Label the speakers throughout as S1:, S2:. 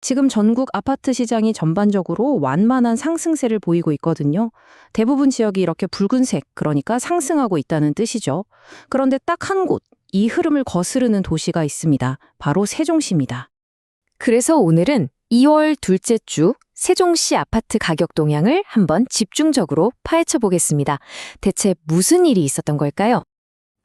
S1: 지금 전국 아파트 시장이 전반적으로 완만한 상승세를 보이고 있거든요. 대부분 지역이 이렇게 붉은색, 그러니까 상승하고 있다는 뜻이죠. 그런데 딱 한 곳, 이 흐름을 거스르는 도시가 있습니다. 바로 세종시입니다.
S2: 그래서 오늘은 2월 둘째 주 세종시 아파트 가격 동향을 한번 집중적으로 파헤쳐 보겠습니다. 대체 무슨 일이 있었던 걸까요?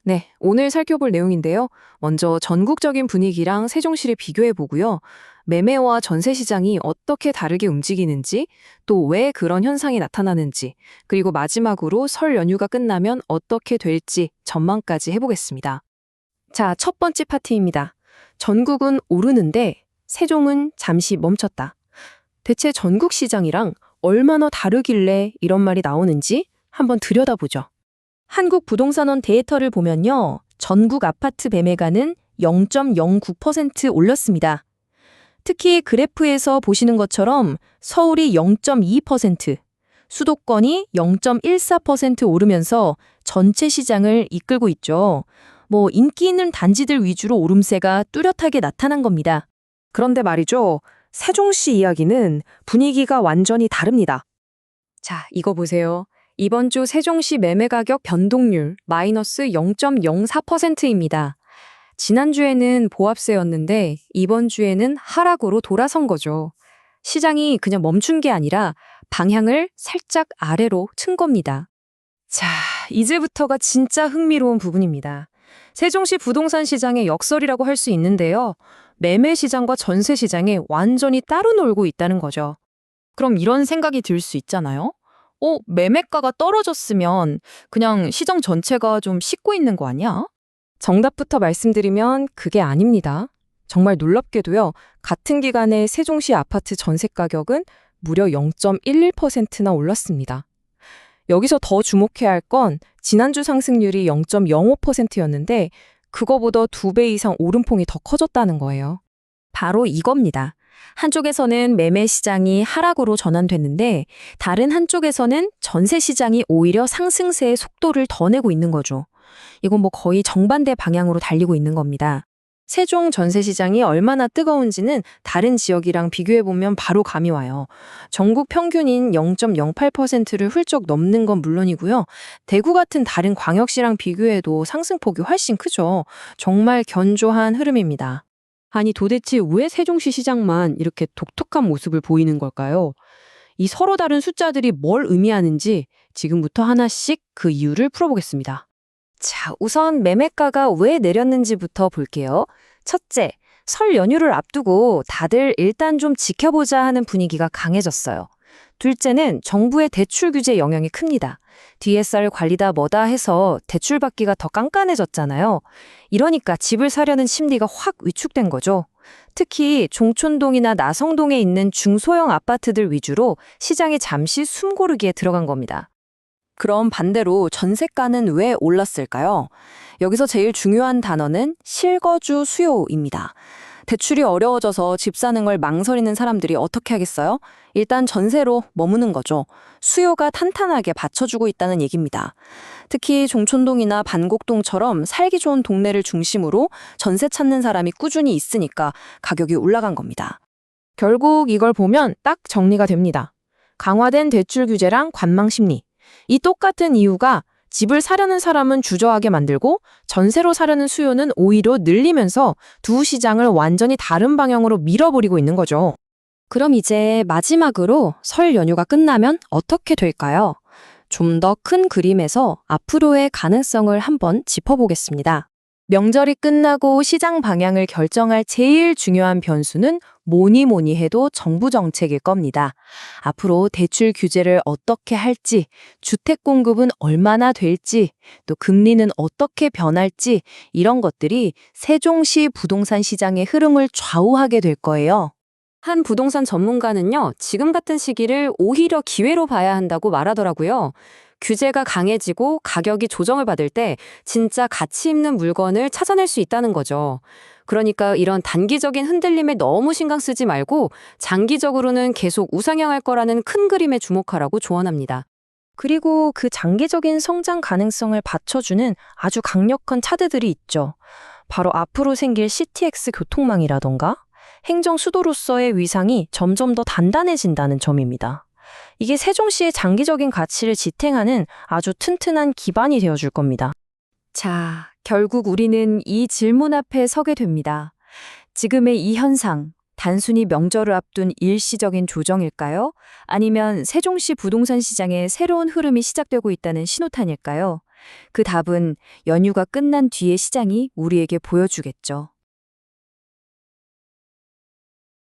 S2: 네, 오늘 살펴볼 내용인데요. 먼저 전국적인 분위기랑 세종시를 비교해 보고요. 매매와 전세 시장이 어떻게 다르게 움직이는지, 또 왜 그런 현상이 나타나는지, 그리고 마지막으로 설 연휴가 끝나면 어떻게 될지 전망까지 해보겠습니다. 자, 첫 번째 파트입니다. 전국은 오르는데 세종은 잠시 멈췄다. 대체 전국 시장이랑 얼마나 다르길래 이런 말이 나오는지 한번 들여다보죠. 한국부동산원 데이터를 보면요. 전국 아파트 매매가는 0.09% 올랐습니다. 특히 그래프에서 보시는 것처럼 서울이 0.2%, 수도권이 0.14% 오르면서 전체 시장을 이끌고 있죠. 인기 있는 단지들 위주로 오름세가 뚜렷하게 나타난 겁니다. 그런데 말이죠. 세종시 이야기는 분위기가 완전히 다릅니다. 자, 이거 보세요. 이번 주 세종시 매매가격 변동률 마이너스 0.04%입니다. 지난주에는 보합세였는데 이번 주에는 하락으로 돌아선 거죠. 시장이 그냥 멈춘 게 아니라 방향을 살짝 아래로 튼 겁니다. 자, 이제부터가 진짜 흥미로운 부분입니다. 세종시 부동산 시장의 역설이라고 할 수 있는데요. 매매 시장과 전세 시장이 완전히 따로 놀고 있다는 거죠. 그럼 이런 생각이 들 수 있잖아요. 매매가가 떨어졌으면 그냥 시장 전체가 좀 식고 있는 거 아니야? 정답부터 말씀드리면 그게 아닙니다. 정말 놀랍게도요. 같은 기간에 세종시 아파트 전세 가격은 무려 0.11%나 올랐습니다. 여기서 더 주목해야 할 건 지난주 상승률이 0.05%였는데 그거보다 2배 이상 오름폭이 더 커졌다는 거예요. 바로 이겁니다. 한쪽에서는 매매 시장이 하락으로 전환됐는데 다른 한쪽에서는 전세 시장이 오히려 상승세의 속도를 더 내고 있는 거죠. 이건 거의 정반대 방향으로 달리고 있는 겁니다. 세종 전세 시장이 얼마나 뜨거운지는 다른 지역이랑 비교해보면 바로 감이 와요. 전국 평균인 0.08%를 훌쩍 넘는 건 물론이고요. 대구 같은 다른 광역시랑 비교해도 상승폭이 훨씬 크죠. 정말 견조한 흐름입니다. 아니 도대체 왜 세종시 시장만 이렇게 독특한 모습을 보이는 걸까요? 이 서로 다른 숫자들이 뭘 의미하는지 지금부터 하나씩 그 이유를 풀어보겠습니다. 자, 우선 매매가가 왜 내렸는지부터 볼게요. 첫째, 설 연휴를 앞두고 다들 일단 좀 지켜보자 하는 분위기가 강해졌어요. 둘째는 정부의 대출 규제 영향이 큽니다. DSR 관리다 뭐다 해서 대출 받기가 더 깐깐해졌잖아요. 이러니까 집을 사려는 심리가 확 위축된 거죠. 특히 종촌동이나 나성동에 있는 중소형 아파트들 위주로 시장이 잠시 숨고르기에 들어간 겁니다. 그럼 반대로 전세가는 왜 올랐을까요? 여기서 제일 중요한 단어는 실거주 수요입니다. 대출이 어려워져서 집 사는 걸 망설이는 사람들이 어떻게 하겠어요? 일단 전세로 머무는 거죠. 수요가 탄탄하게 받쳐주고 있다는 얘기입니다. 특히 종촌동이나 반곡동처럼 살기 좋은 동네를 중심으로 전세 찾는 사람이 꾸준히 있으니까 가격이 올라간 겁니다. 결국 이걸 보면 딱 정리가 됩니다. 강화된 대출 규제랑 관망 심리. 이 똑같은 이유가 집을 사려는 사람은 주저하게 만들고 전세로 사려는 수요는 오히려 늘리면서 두 시장을 완전히 다른 방향으로 밀어버리고 있는 거죠. 그럼 이제 마지막으로 설 연휴가 끝나면 어떻게 될까요? 좀 더 큰 그림에서 앞으로의 가능성을 한번 짚어보겠습니다. 명절이 끝나고 시장 방향을 결정할 제일 중요한 변수는 뭐니 해도 정부 정책일 겁니다. 앞으로 대출 규제를 어떻게 할지, 주택 공급은 얼마나 될지, 또 금리는 어떻게 변할지 이런 것들이 세종시 부동산 시장의 흐름을 좌우하게 될 거예요. 한 부동산 전문가는요, 지금 같은 시기를 오히려 기회로 봐야 한다고 말하더라고요. 규제가 강해지고 가격이 조정을 받을 때 진짜 가치 있는 물건을 찾아낼 수 있다는 거죠. 그러니까 이런 단기적인 흔들림에 너무 신경 쓰지 말고 장기적으로는 계속 우상향할 거라는 큰 그림에 주목하라고 조언합니다. 그리고 그 장기적인 성장 가능성을 받쳐주는 아주 강력한 차드들이 있죠. 바로 앞으로 생길 CTX 교통망이라던가
S1: 행정 수도로서의 위상이 점점 더 단단해진다는 점입니다. 이게 세종시의 장기적인 가치를 지탱하는 아주 튼튼한 기반이 되어줄 겁니다.
S2: 자, 결국 우리는 이 질문 앞에 서게 됩니다. 지금의 이 현상, 단순히 명절을 앞둔 일시적인 조정일까요? 아니면 세종시 부동산 시장의 새로운 흐름이 시작되고 있다는 신호탄일까요? 그 답은 연휴가 끝난 뒤의 시장이 우리에게 보여주겠죠.